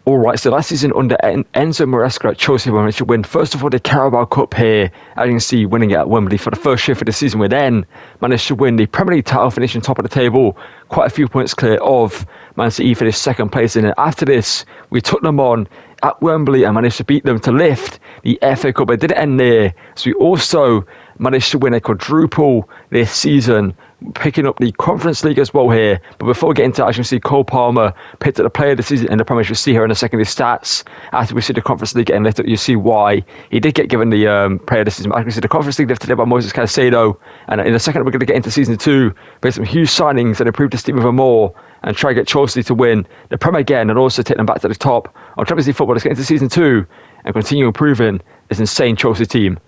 All right, so last season under Enzo Maresca at Chelsea, we managed to win, first of all, the Carabao Cup here. As you can see, winning it at Wembley for the first shift of the season. We then managed to win the Premier League title, finishing top of the table, quite a few points clear of Man City, finished second place. And then after this, we took them on at Wembley and managed to beat them to lift the FA Cup. It didn't end there, so we also managed to win a quadruple this season, picking up the Conference League as well here. But before we get into that, as you can see, Cole Palmer picked up the player of the season in the Premier League. You'll see here in a second his stats. After we see the Conference League getting lifted, you see why he did get given the player of the season. As you can see, the Conference League lifted by Moses Caicedo. And in a second, we're going to get into season 2, based on some huge signings that improve this team even more and try to get Chelsea to win the Premier again and also take them back to the top of Champions League football. Let's get into season 2 and continue improving this insane Chelsea team.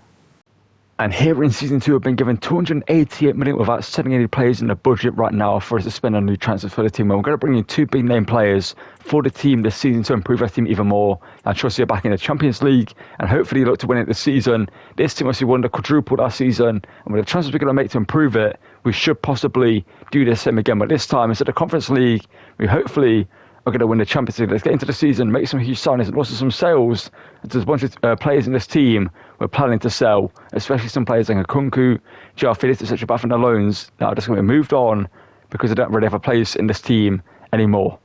And here in season 2, we've been given 288 million without sending any players in the budget right now for us to spend on new transfers for the team. We're going to bring in 2 big name players for the team this season to improve our team even more. And Chelsea are back in the Champions League and hopefully look to win it this season. This team obviously won the quadruple last season, and with the transfers we're going to make to improve it, we should possibly do the same again. But this time, instead of Conference League, we hopefully are going to win the Champions League. Let's get into the season, make some huge signings and also some sales. There's a bunch of players in this team we're planning to sell, especially some players like Nkunku, João Felix, etc. Back from the loans that are just going to be moved on because they don't really have a place in this team anymore.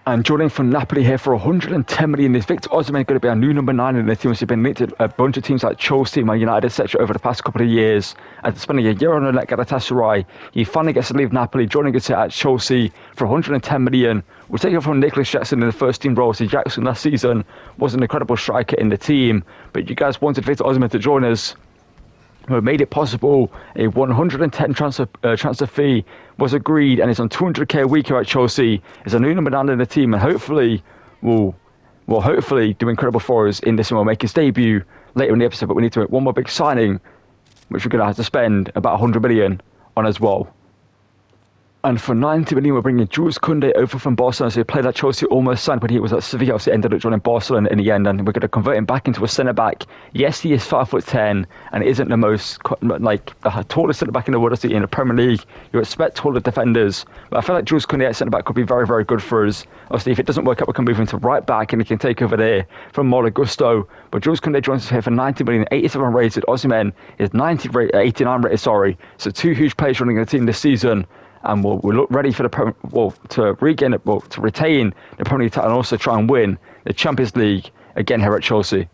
And joining from Napoli here for 110 million is Victor Osimhen, going to be our new number 9 in the team. He's been linked to a bunch of teams like Chelsea, Man United, etc. over the past couple of years. After spending a year on loan at Galatasaray, he finally gets to leave Napoli, joining us here at Chelsea for 110 million. We're taking from Nicholas Jackson in the first team role. So Jackson last season was an incredible striker in the team, but you guys wanted Victor Osimhen to join us. We made it possible. A 110 transfer fee was agreed, and it's on 200k a week here at Chelsea. It's a new number 9 in the team, and hopefully will hopefully do incredible for us in this, and we'll make his debut later in the episode. But we need to make one more big signing, which we're going to have to spend about 100 million on as well. And for 90 million, we're bringing Jules Koundé over from Barcelona. So he played at Chelsea, almost signed, but he was at Sevilla, so he ended up joining Barcelona in the end. And we're going to convert him back into a centre-back. Yes, he is 5'10", and isn't the most, the tallest centre-back in the world. Obviously, in the Premier League, you expect taller defenders. But I feel like Jules Koundé at centre-back could be very, very good for us. Obviously, if it doesn't work out, we can move him to right-back, and he can take over there from Malo Gusto. But Jules Koundé joins us here for 90 million, 87 rated. Osimhen is 89 rated, sorry. So 2 huge players running the team this season. And we'll look ready for to retain the Premier League title and also try and win the Champions League again here at Chelsea.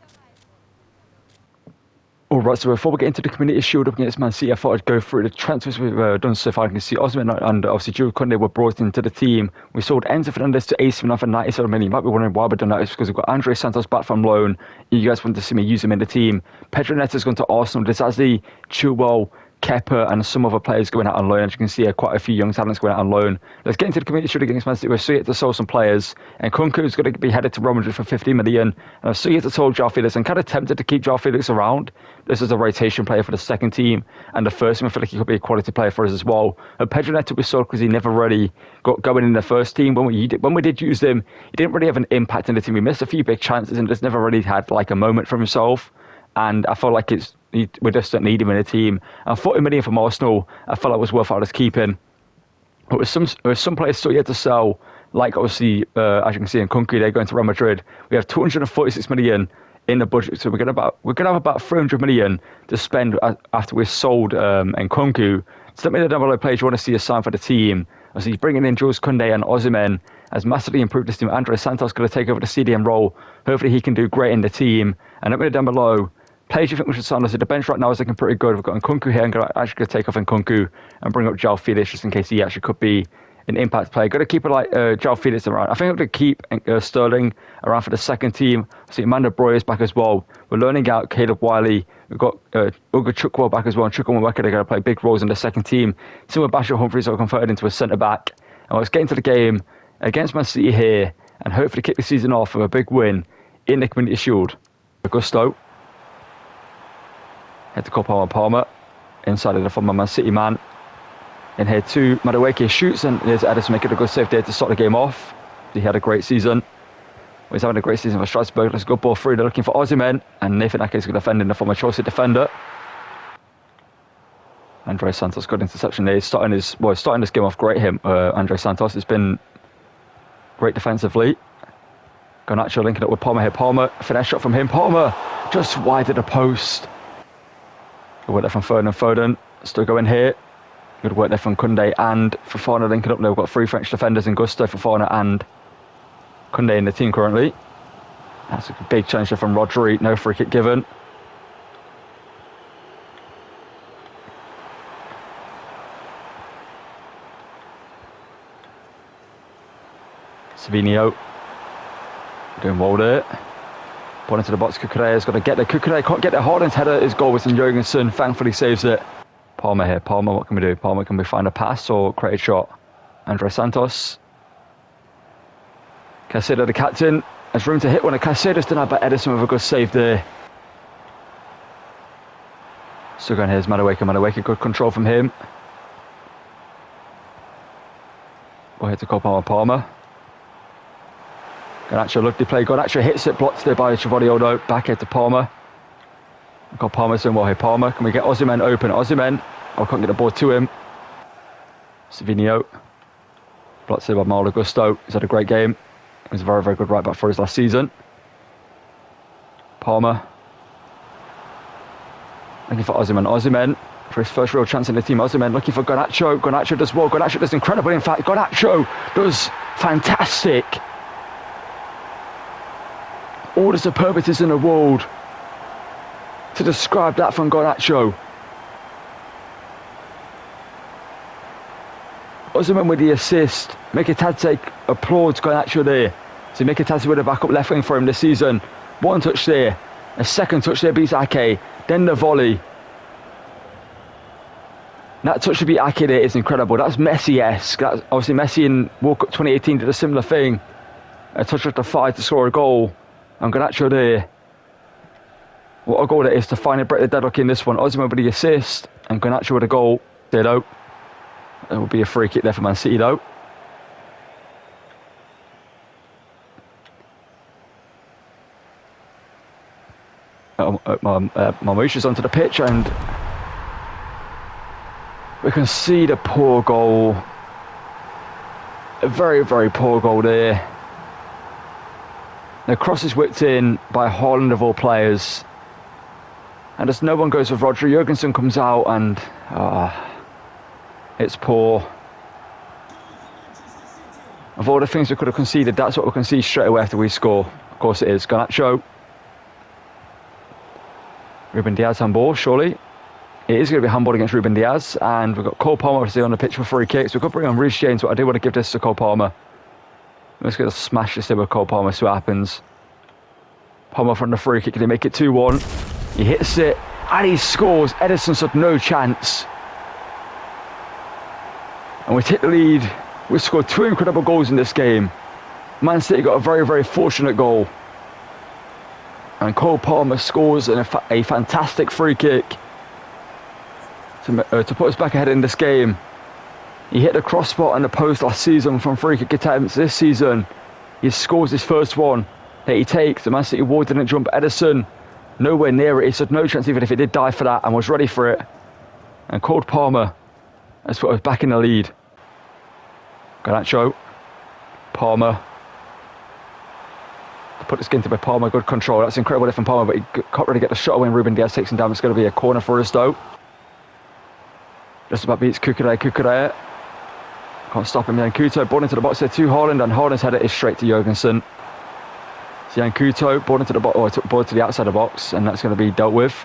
All right, so before we get into the Community Shield up against Man City, I thought I'd go through the transfers we've done so far. You can see Osimhen and obviously Jules Koundé were brought into the team. We sold Enzo Fernandez to AC Milan for 97 million. You might be wondering why we've done that. It's because we've got André Santos back from loan. You guys want to see me use him in the team. Pedro Neto's gone to Arsenal. Disasi, Chilwell, Kepa and some other players going out on loan. As you can see, quite a few young talents going out on loan. Let's get into the Community Shield against Man City. We're still yet to sell some players. And Nkunku is going to be headed to Real Madrid for 50 million. And I'm still yet to sell João Felix. I'm kind of tempted to keep João Felix around. This is a rotation player for the second team. And the first team, I feel like he could be a quality player for us as well. And Pedro Neto we sold because he never really got going in the first team. When we did use him, he didn't really have an impact in the team. He missed a few big chances and just never really had like a moment for himself. And I feel like we just don't need him in the team. And 40 million from Arsenal, I felt like was worth us keeping. But with some players still yet to sell, like obviously, as you can see in Nkunku, they're going to Real Madrid. We have 246 million in the budget, so we're gonna have about 300 million to spend after we've sold Nkunku. So let me know down below, players you want to see a sign for the team. Obviously, bringing in Jules Koundé and Osimhen has massively improved this team. André Santos going to take over the CDM role. Hopefully, he can do great in the team. And let me know down below, players you think we should sign. The bench right now is looking pretty good. We've got Nkunku here. I'm actually going to take off Nkunku and bring up João Felix just in case he actually could be an impact player. Got to keep João Felix around. I think I'm going to keep Sterling around for the second team. I see Amanda Breuer is back as well. We're learning out Caleb Wiley. We've got Uga Chukwuemeka back as well. And Chukwuemeka, they're going to play big roles in the second team. Similar Bashir Humphries are converted into a centre-back. And let's get into the game against Man City here and hopefully kick the season off with a big win in the Community Shield. Augusto. Head to Cole Palmer. Inside of the former Man City man. In here too, Madueke shoots and there's Edison making a good save there to start the game off. He had a great season. He's having a great season for Strasbourg. Let's go ball through. They're looking for Osimhen and Nathan Ake is going to defend in the former Chelsea defender. André Santos got interception there. He's starting this game off great. André Santos has been great defensively. Garnacho linking up with Palmer here. Palmer, finesse shot from him. Palmer just wide of the post. Good work there from Foden. Still going here. Good work there from Koundé and Fofana linking up there. We've got 3 French defenders in Gusto, Fofana and Koundé in the team currently. That's a big challenge there from Rodri. No free kick given. Savinho doing well there. Ball into the box. Cucurella's got to get there. Cucurella can't get there. Haaland's header is goal with Jurgensen. Thankfully saves it. Palmer here. Palmer, what can we do? Palmer, can we find a pass or create a shot? Andre Santos. Caicedo, the captain, has room to hit one. Caicedo's done that, but Ederson with a good save there. Still going here is Madueke. Good control from him. Ball here to Palmer. Garnacho, lovely play. Garnacho hits it, blocked there by Chivodioldo. Back here to Palmer. We've got Palmer doing well here. Palmer, can we get Osimhen open? Osimhen, I can't get the ball to him. Savinho. Blocked there by Malo Gusto. He's had a great game. He was a very, very good right back for his last season. Palmer. Looking for Osimhen. Osimhen, for his first real chance in the team. Osimhen looking for Garnacho. Garnacho does well. Garnacho does incredible. In fact, Garnacho does fantastic. All the superlatives in the world to describe that from Garnacho. Osimhen with the assist. Mkhitaryan applauds Garnacho there. So Mkhitaryan with a backup left wing for him this season. One touch there. A second touch there beats Ake. Then the volley. That touch to beat Ake there is incredible. That's Messi-esque. That's obviously Messi in World Cup 2018 did a similar thing. A touch at the 5 to score a goal. And Garnacho there. What a goal that is to finally break the deadlock in this one. Osimhen with the assist and Garnacho with a goal. There though. It will be a free kick there for Man City though. Marmoush onto the pitch and we can see the poor goal. A very, very poor goal there. The cross is whipped in by Haaland of all players. And as no one goes with Rodri, Jurgensen comes out and it's poor. Of all the things we could have conceded, that's what we can see straight away after we score. Of course it is. Garnacho. Ruben Diaz handball, surely. It is going to be handball against Ruben Diaz. And we've got Cole Palmer obviously on the pitch for free kicks. We could bring on Reece James, but I do want to give this to Cole Palmer. I'm just going to smash this in with Cole Palmer, see what happens. Palmer from the free kick, can he make it 2-1? He hits it, and he scores. Ederson's had no chance. And we take the lead. We scored 2 incredible goals in this game. Man City got a very, very fortunate goal. And Cole Palmer scores a fantastic free kick to put us back ahead in this game. He hit the crossbar and the post last season from free kick attempts. This season, he scores his first one that he takes. The Man City wall didn't jump. Ederson, nowhere near it. He stood no chance even if he did die for that and was ready for it. And Cole Palmer has put us back in the lead. Garnacho, Palmer. To put the skin to by Palmer, good control. That's incredible from Palmer, but he can't really get the shot when Ruben Diaz takes him down. It's going to be a corner for us though. Just about beats Cucurella. Can't stop him. Couto, ball into the box there to Haaland, and Haaland's header is straight to Jurgensen. Couto, ball into the box, ball to the outside of the box, and that's going to be dealt with.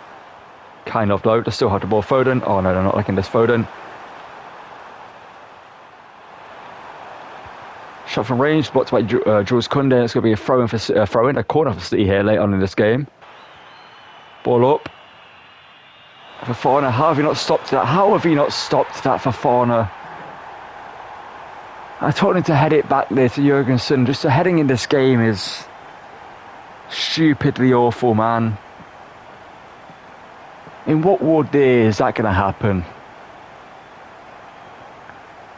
Kind of though. They still have the ball. Foden. Oh no, they're not liking this. Foden. Shot from range, blocked by Jules Koundé. It's going to be a corner for City here late on in this game. Ball up. Fofana, how have you not stopped that? How have you not stopped that, Fofana? I told him to head it back there to Jurgensen. Just the heading in this game is stupidly awful, man. In what world day is that going to happen?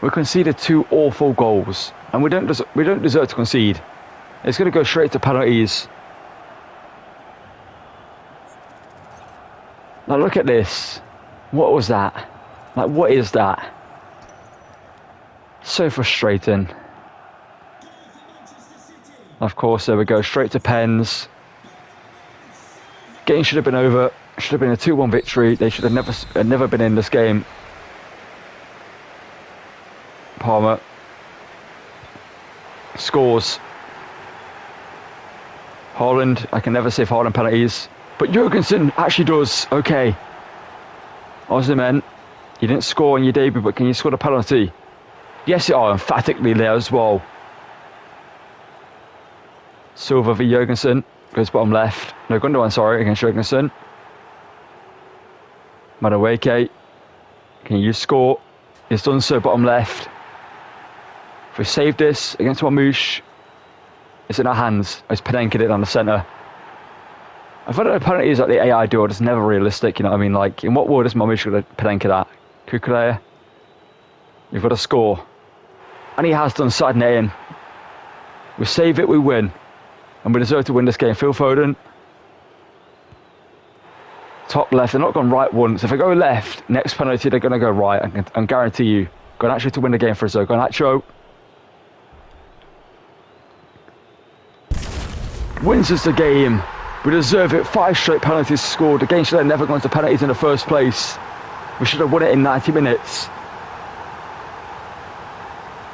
We conceded 2 awful goals, and we don't deserve to concede. It's going to go straight to penalties. Now look at this. What was that? Like, what is that? So frustrating. Of course, there we go, straight to pens. Game should have been over. Should have been a 2-1 victory. They should have never been in this game. Palmer scores. Haaland, I can never save Haaland penalties. But Jurgensen actually does. Okay. Osimhen, you didn't score on your debut, but can you score a penalty? Yes, you are emphatically there as well. Silva v Jurgensen. Goes bottom left. No, Gundogan, sorry, against Jurgensen. Madueke. Can you score? He's done so, bottom left. If we save this against Marmoush, it's in our hands. It's Penenka it down the centre. I thought the penalties like the AI do are just never realistic, you know what I mean? Like, in what world is Marmoush going to Penenka that? Kukurea, you've got to score. And he has done, side net in. We save it, we win. And we deserve to win this game. Phil Foden. Top left, they're not gone right once. If they go left, next penalty they're going to go right. I can guarantee you. Garnacho to win the game for us though. Garnacho. Wins us the game. We deserve it. 5 straight penalties scored. The game should have never gone to penalties in the first place. We should have won it in 90 minutes.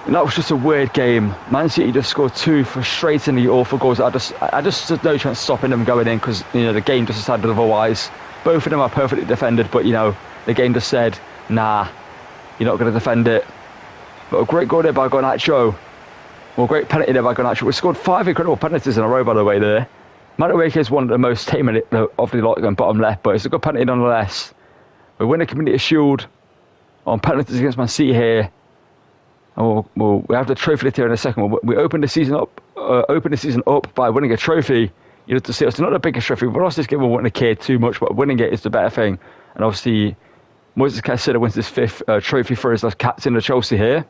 And that was just a weird game. Man City just scored 2 frustratingly awful goals. I just there's no chance stopping them going in because, you know, the game just decided otherwise. Both of them are perfectly defended, but, you know, the game just said, nah, you're not going to defend it. But a great goal there by Garnacho. Well, great penalty there by Garnacho. We scored 5 incredible penalties in a row, by the way, there. Madueke is one of the most tame of the lot going bottom left, but it's a good penalty nonetheless. We win the Community Shield on penalties against Man City here. And we'll have the trophy here in a second. We opened the season up by winning a trophy. You know, to see us, not the biggest trophy. We lost this game, we wouldn't have cared too much, but winning it is the better thing. And obviously, Moises Caicedo wins his 5th trophy for us as captain of Chelsea here.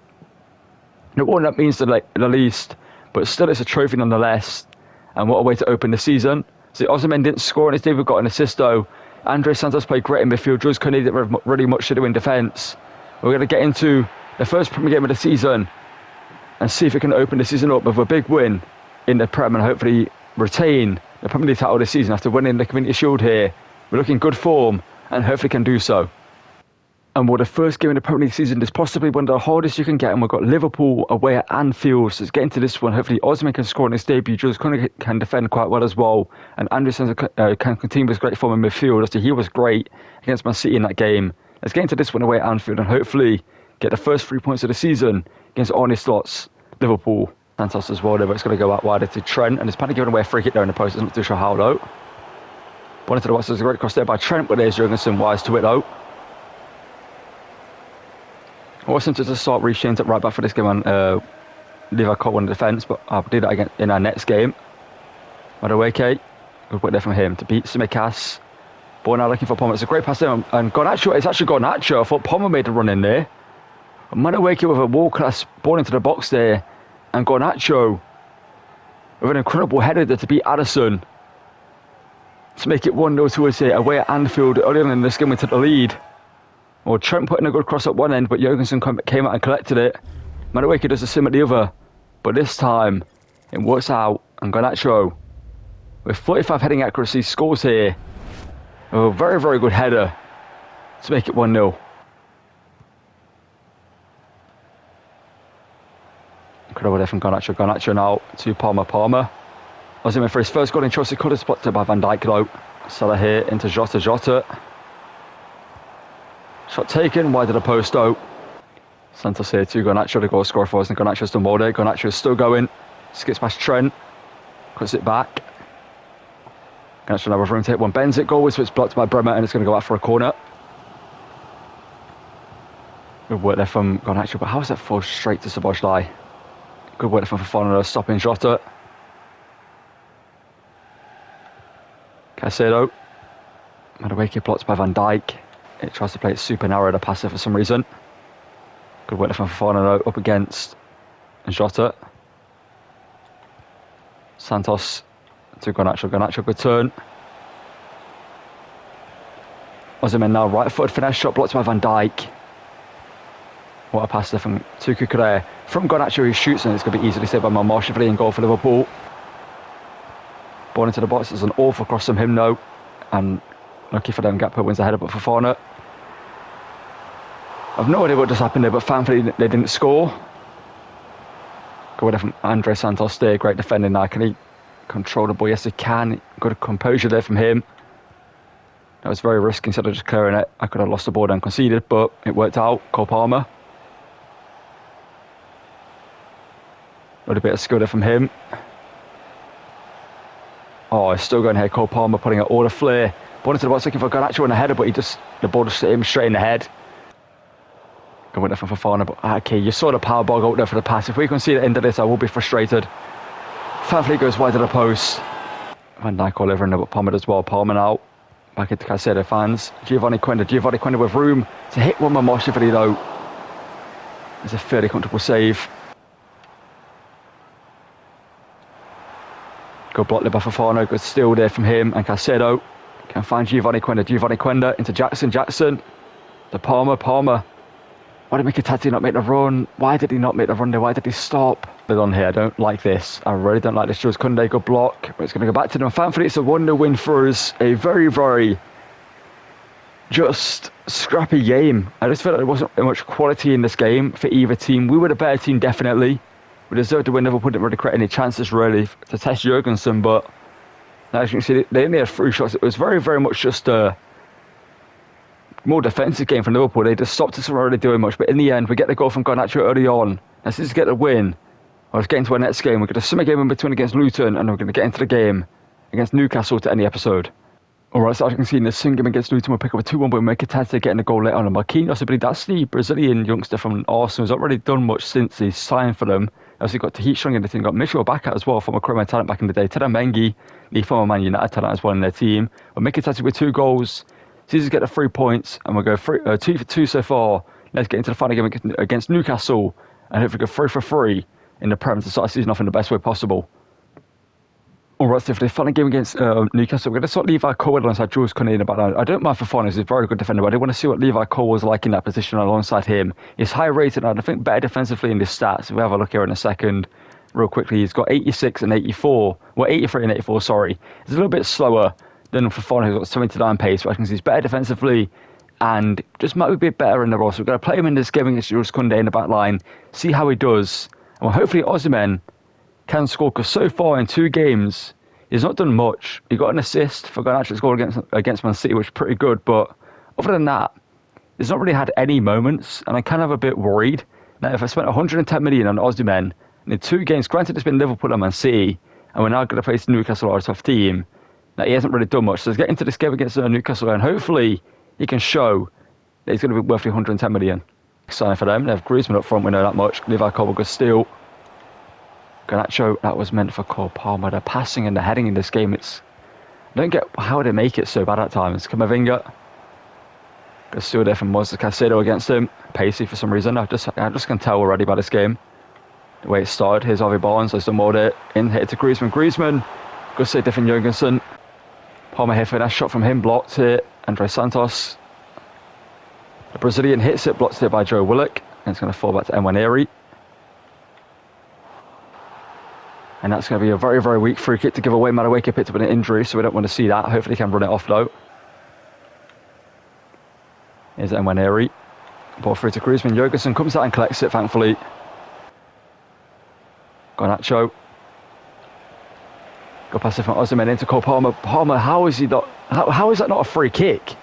Not one that means the least, but still it's a trophy nonetheless. And what a way to open the season. So Osimhen didn't score on his debut, got an assist though. Andre Santos played great in midfield. Jules Koundé didn't really much to do in defence. We're going to get into the first Premier game of the season and see if we can open the season up with a big win in the Prem and hopefully retain the Premier League title this season after winning the Community Shield here. We're looking good form and hopefully can do so. And the first game in the Premier League season is possibly one of the hardest you can get, and we've got Liverpool away at Anfield. So let's get into this one. Hopefully Osimhen can score in his debut. Jules Koundé can defend quite well as well, and Andre Santos can continue his great form in midfield. So he was great against Man City in that game. Let's get into this one away at Anfield and hopefully get the first 3 points of the season against Arne Slot's Liverpool. Santos as well there, but it's going to go out wider to Trent, and it's apparently giving away a free kick there in the post. I'm not too sure how though. One into the box, there's a great cross there by Trent, but there's Jurgensen wise to it though. I wasn't to start reaching it right back for this game and leave our Cole in defence, but I'll do that again in our next game. Madueke, good work there from him to beat Tsimikas. Ball now looking for Palmer. It's a great pass there, and Garnacho, it's actually Garnacho. I thought Palmer made a run in there. Madueke with a world-class ball into the box there, and Garnacho with an incredible header there to beat Addison to make it 1-0 to us here away at Anfield. Earlier in this game we took the lead. Well, Trent putting a good cross at one end, but Jurgensen came out and collected it. Madueke does the same at the other, but this time it works out, and Garnacho with 45 heading accuracy scores here with a very, very good header to make it 1-0. Incredible there from Garnacho. Garnacho now to Palmer. Osimhen for his first goal in Chelsea colours, spotted by Van Dijk though. Salah here into Jota. Shot taken, wide of the post though. Santos here to Garnacho, the goal scorer for us, and Garnacho's done well there. Garnacho is still going, skips past Trent, cuts it back. Garnacho now with room to hit one, bends it, goal, so it's blocked by Bremer, and it's going to go out for a corner. Good work there from Garnacho, but how is that forced straight to Szoboszlai? Good work there from Fofana, stopping Jota. Caicedo. Madueke blocked by Van Dijk. It tries to play it super narrow to pass it for some reason. Good work from Fofana up against Jota. Santos to Garnacho. Garnacho, good turn. Osimhen now right-footed finesse shot blocked by Van Dijk. What a pass there from Kukurea. From Garnacho who shoots, and it's going to be easily saved by Marshall in goal for Liverpool. Ball into the box. There's an awful cross from him, though. And lucky for them, Gakpo wins the header, but for Fofana. I've no idea what just happened there, but thankfully they didn't score. Go away from Andre Santos there. Great defending now. Can he control the ball? Yes, he can. Good composure there from him. That was very risky. Instead of just clearing it, I could have lost the ball and conceded, but it worked out. Cole Palmer. Got a bit of skill there from him. Oh, he's still going ahead. Cole Palmer putting out all the flair. Ball into the box looking for Garnacho on the header, but the ball just hit him straight in the head. Good winner from Fofana, but okay, you saw the power ball go out there for the pass. If we can see the end of this, I will be frustrated. Thankfully, goes wide of the post. Van Dijk all over in there, but Palmer as well. Palmer now. Back into Caicedo fans. Giovanni Quenda with room to hit one more shifty though. It's a fairly comfortable save. Good block there by Fofana. Good steal there from him and Caicedo. Can find Giovanni Quenda into Jackson. To Palmer. Why did Mikitati not make the run? Why did he not make the run there? Why did he stop? But on here, I don't like this. I really don't like this. Jules Koundé, good block. But it's going to go back to them. Thankfully, it's a 1-0 win for us. A very, very just scrappy game. I just felt like there wasn't much quality in this game for either team. We were the better team, definitely. We deserved to win. Liverpool didn't really create any chances, really, to test Jurgensen. But as you can see, they only had 3 shots. It was very, very much just a more defensive game from Liverpool. They just stopped us from really doing much. But in the end, we get the goal from Garnacho early on. And since we get the win, I was getting to our next game. We're going to summer game in between against Luton, and we're going to get into the game against Newcastle to end the episode. Alright, so as you can see in the same game against Luton, we'll pick up a 2-1, but we'll make it tight to getting a goal later on. And Marquinhos, I believe that's the Brazilian youngster from Arsenal. He's not really done much since he signed for them. Obviously got Tahit Strong in the team, got Mitchell back as well, former Croatian talent back in the day. Teddy Mengi, the former Man United talent as well in their team. We'll make it tight with 2 goals. Caesars get the 3 points, and we'll go 2 for 2 so far. Let's get into the final game against Newcastle, and hopefully go 3 for 3 in the Prem to start the season off in the best way possible. Alright, so for the final game against Newcastle, we're going to sort of Levi Cole alongside Jules Koundé in the back line. I don't mind Fofana, he's a very good defender, but I do want to see what Levi Cole was like in that position alongside him. He's high rated, and I think better defensively in his stats. We'll have a look here in a second. Real quickly, he's got 86 and 84. Well, 83 and 84, sorry. He's a little bit slower than Fofana, who's got 79 pace, but I can see he's better defensively and just might be a bit better in the role. So we're going to play him in this game against Jules Koundé in the back line, see how he does. And hopefully Osimhen can score, because so far in 2 games, he's not done much. He got an assist for Garnacho's goal against Man City, which is pretty good, but other than that, he's not really had any moments, and I'm kind of a bit worried. Now, if I spent 110 million on Osimhen, and in 2 games, granted it's been Liverpool and Man City, and we're now going to face Newcastle, our tough team, now he hasn't really done much. So let's get into this game against Newcastle, and hopefully he can show that he's going to be worth the 110 million. Exciting for them. They have Griezmann up front, we know that much. Levi Cole, good steal. Garnacho, that was meant for Cole Palmer. The passing and the heading in this game, I don't get how they make it so bad at times. Camavinga, good steal there from Moises Caicedo against him. Pacey for some reason. I just can tell already by this game. The way it started. Here's Harvey Barnes, there's the more there. In hit to Griezmann, good save there from Jurgensen. Palmer here for that shot from him, blocked here. Andre Santos. The Brazilian hits it, blocked here by Joe Willock. And it's going to fall back to Enquiries. And that's going to be a very, very weak free kick to give away. Madueke picked up an injury, so we don't want to see that. Hopefully he can run it off though. Here's Enquiries. Ball through to Griezmann. Jurgensen comes out and collects it, thankfully. Garnacho. Go pass it from Osimhen into Cole Palmer. Palmer, how is that not a free kick?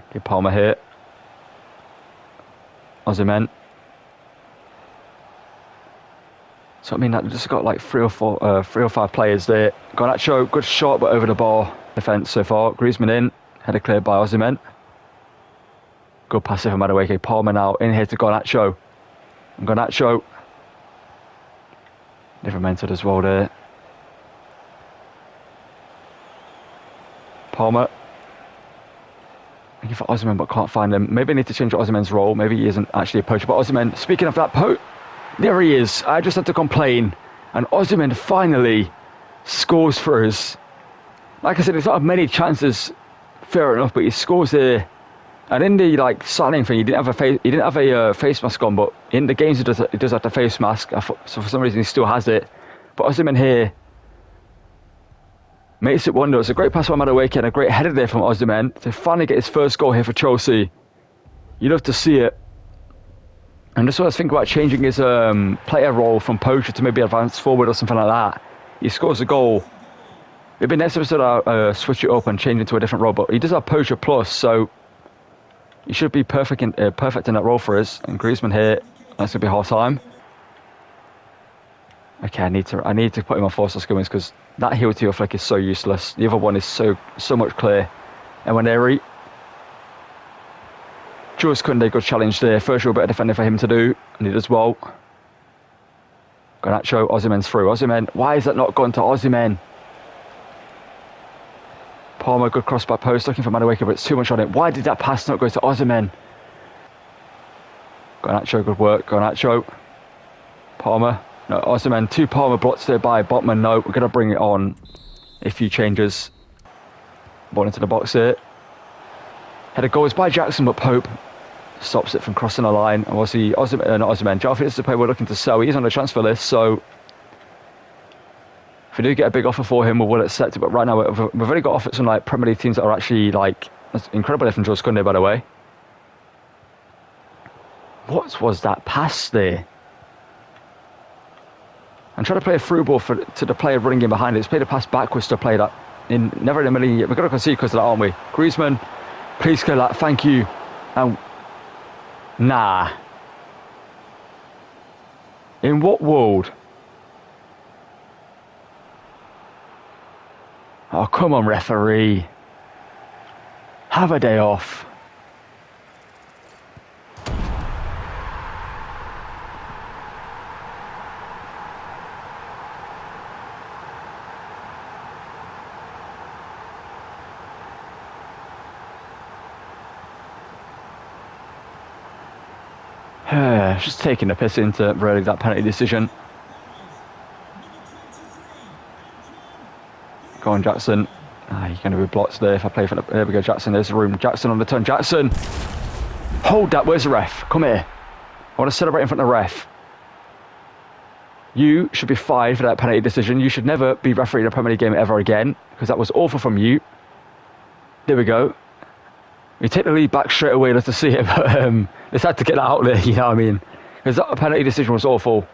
Okay, Palmer here. Osimhen. So I mean, that just got like 3 or 5 players there. Garnacho, good shot, but over the bar defence so far. Griezmann in, header cleared by Osimhen. Good pass from Madueke. Palmer now in here to Garnacho. And Garnacho. Different mentored as well there. Palmer. Looking for Osimhen, but can't find him. Maybe I need to change Osimhen's role. Maybe he isn't actually a poacher. But Osimhen, speaking of that there he is. I just had to complain. And Osimhen finally scores for us. Like I said, he's not had many chances, fair enough, but he scores here And in the signing thing, he didn't have a face mask on, but in the games he does have the face mask. So for some reason he still has it. But Osimhen here makes it wonder. It's a great pass from Madueke and a great header there from Osimhen to finally get his first goal here for Chelsea. You love to see it. And just what I was thinking about changing his player role from poacher to maybe advance forward or something like that. He scores a goal. Maybe next episode I'll switch it up and change it to a different role. But he does have poacher plus, so he should be perfect in that role for us. And Griezmann here, that's gonna be half time. Okay, I need to put him on force skillings because that heel to heel flick is so useless. The other one is so much clear. And when they Jules Koundé, good challenge there. First real bit of defending for him to do, and he does well. Garnacho, Osimhen's through. Osimhen, why is that not gone to Osimhen? Palmer, good cross back post, looking for Madueke, but it's too much on it. Why did that pass not go to Osimhen? Garnacho, good work. Garnacho. Palmer. No, Osimhen. 2 Palmer blocks there by Botman. No, we're going to bring it on. A few changes. Ball into the box here. Header goal is by Jackson, but Pope stops it from crossing the line. And we'll see Osimhen. Joao Felix is the player we're looking to sell. He's on the transfer list, so if we do get a big offer for him, we'll accept it. But right now, we've already got offers from Premier League teams that are actually that's incredible from Jules Koundé, by the way. What was that pass there? I'm trying to play a through ball to the player running in behind it. It's played a pass backwards to play that in never in a million years. We're going to concede because of that, aren't we? Griezmann, please kill that. Thank you. Nah. In what world? Oh, come on, referee. Have a day off. Just taking the piss into really that penalty decision. Go on, Jackson. You're going to be blocked there if I play for the... There we go, Jackson. There's the room. Jackson on the turn. Jackson! Hold that. Where's the ref? Come here. I want to celebrate in front of the ref. You should be fired for that penalty decision. You should never be refereeing a Premier League game ever again, because that was awful from you. There we go. We take the lead back straight away. Let's see it, but it's had to get that out there, you know what I mean? Because that penalty decision was awful.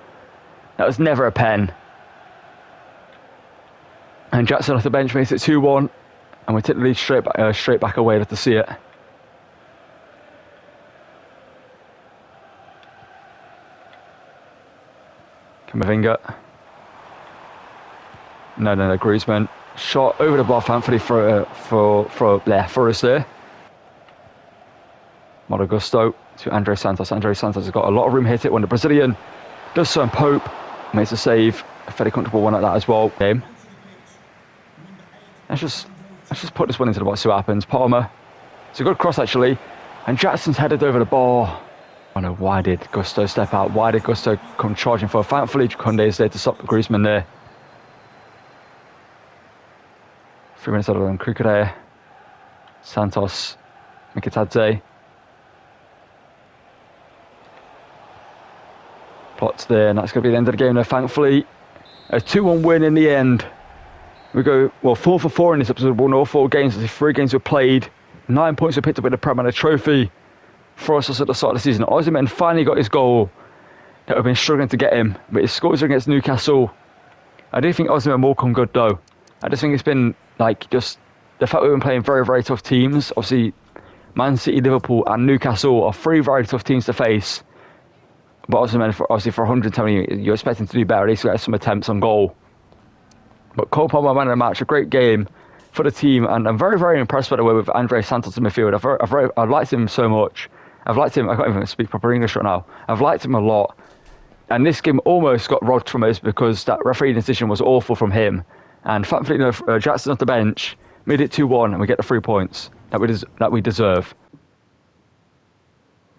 That was never a pen. And Jackson off the bench makes it 2-1, and we take the lead straight back away. Let's see it. Camavinga. No, Griezmann. Shot over the bar, thankfully for us there. Modo Gusto to Andre Santos. Andre Santos has got a lot of room hit it when the Brazilian does so, and Pope makes a save. A fairly comfortable one at that as well. Game. Let's just put this one into the box, see what happens. Palmer. It's a good cross actually. And Jackson's headed over the bar. Oh no, why did Gusto step out? Why did Gusto come charging for? Thankfully, Koundé is there to stop Griezmann there. 3 minutes out of them. Krukere. Santos. Mikitadze. Plots there, and that's going to be the end of the game there, thankfully. A 2-1 win in the end. We go, 4 for 4 in this episode. Won all 4 games. The 3 games were played. 9 points were picked up with the Premier League trophy for us at the start of the season. Osimhen finally got his goal that we've been struggling to get him, but his scores against Newcastle. I do think Osimhen will come good though. I just think it's been just the fact we've been playing very, very tough teams. Obviously, Man City, Liverpool, and Newcastle are 3 very tough teams to face. But Osimhen, obviously for 120, you're expecting to do better. At least get some attempts on goal. But Cole Palmer, man of the match, a great game for the team, and I'm very, very impressed by the way with Andre Santos in midfield. I've liked him so much. I've liked him. I can't even speak proper English right now. I've liked him a lot. And this game almost got robbed from us because that referee decision was awful from him. And thankfully, Jackson off the bench made it 2-1, and we get the 3 points that we deserve.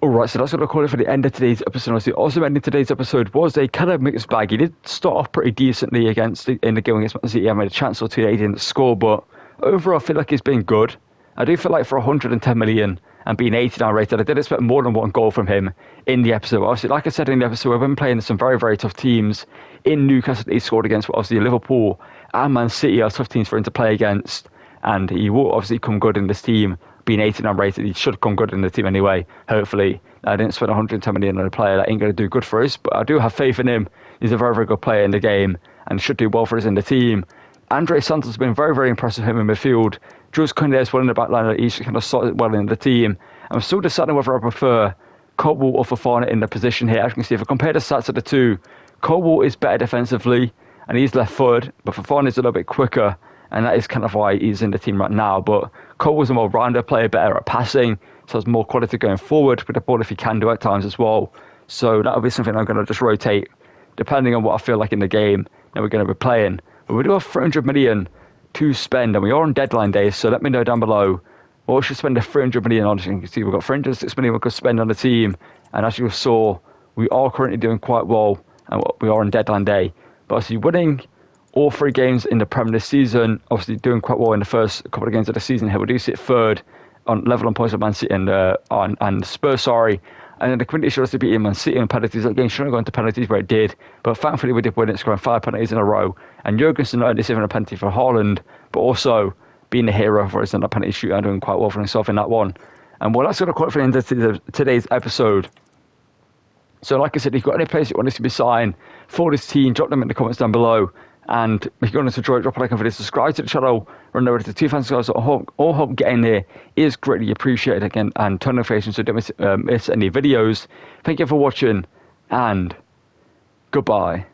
Alright, so that's going to call it for the end of today's episode. Obviously, also ending today's episode was a kind of mixed bag. He did start off pretty decently in the game against Man City. He made a chance or two that he didn't score, but overall I feel like he's been good. I do feel like for 110 million and being 89 rated. I did expect more than one goal from him in the episode. Obviously, like I said in the episode, we've been playing some very, very tough teams in Newcastle that he scored against. Obviously, Liverpool and Man City are tough teams for him to play against, and he will obviously come good in this team. Being 89 rated, he should come good in the team anyway, hopefully. I didn't spend 110 million on a player that ain't going to do good for us, but I do have faith in him. He's a very, very good player in the game and should do well for us in the team. Andre Santos has been very, very impressive him in midfield. Jules Koundé as well in the back line. He's kind of sorted well in the team. I'm still deciding whether I prefer Cobble or Fofana in the position here. As you can see, if I compare the stats of the two, Cobble is better defensively and he's left footed, but Fofana is a little bit quicker, and that is kind of why he's in the team right now. But Cobble's a more rounder player, better at passing, so has more quality going forward with the ball if he can do at times as well. So that'll be something I'm going to just rotate depending on what I feel like in the game that we're going to be playing. But we do have 300 million to spend, and we are on deadline day, so let me know down below what we should spend the 300 million on. As you can see, we've got 306 million we could spend on the team, and as you saw, we are currently doing quite well, and we are on deadline day. But obviously winning all 3 games in the Premier this season, obviously doing quite well in the first couple of games of the season here. We do sit third on level on points with Man City and Spurs, and then the community should also beat Man City in penalties. That game shouldn't have gone to penalties where it did, but thankfully we did win it, scoring 5 penalties in a row. And Jurgensen not only saving a penalty for Haaland, but also being the hero for us in that penalty shootout, doing quite well for himself in that one. And well, that's going to quite for the end of today's episode. So like I said, if you've got any players you want us to be signed for this team, drop them in the comments down below. And if you're going to enjoy it, drop a like on video, subscribe to the channel, run over to 2,000 subscribers. All help getting there is greatly appreciated again, and turn notifications so you don't miss any videos. Thank you for watching, and goodbye.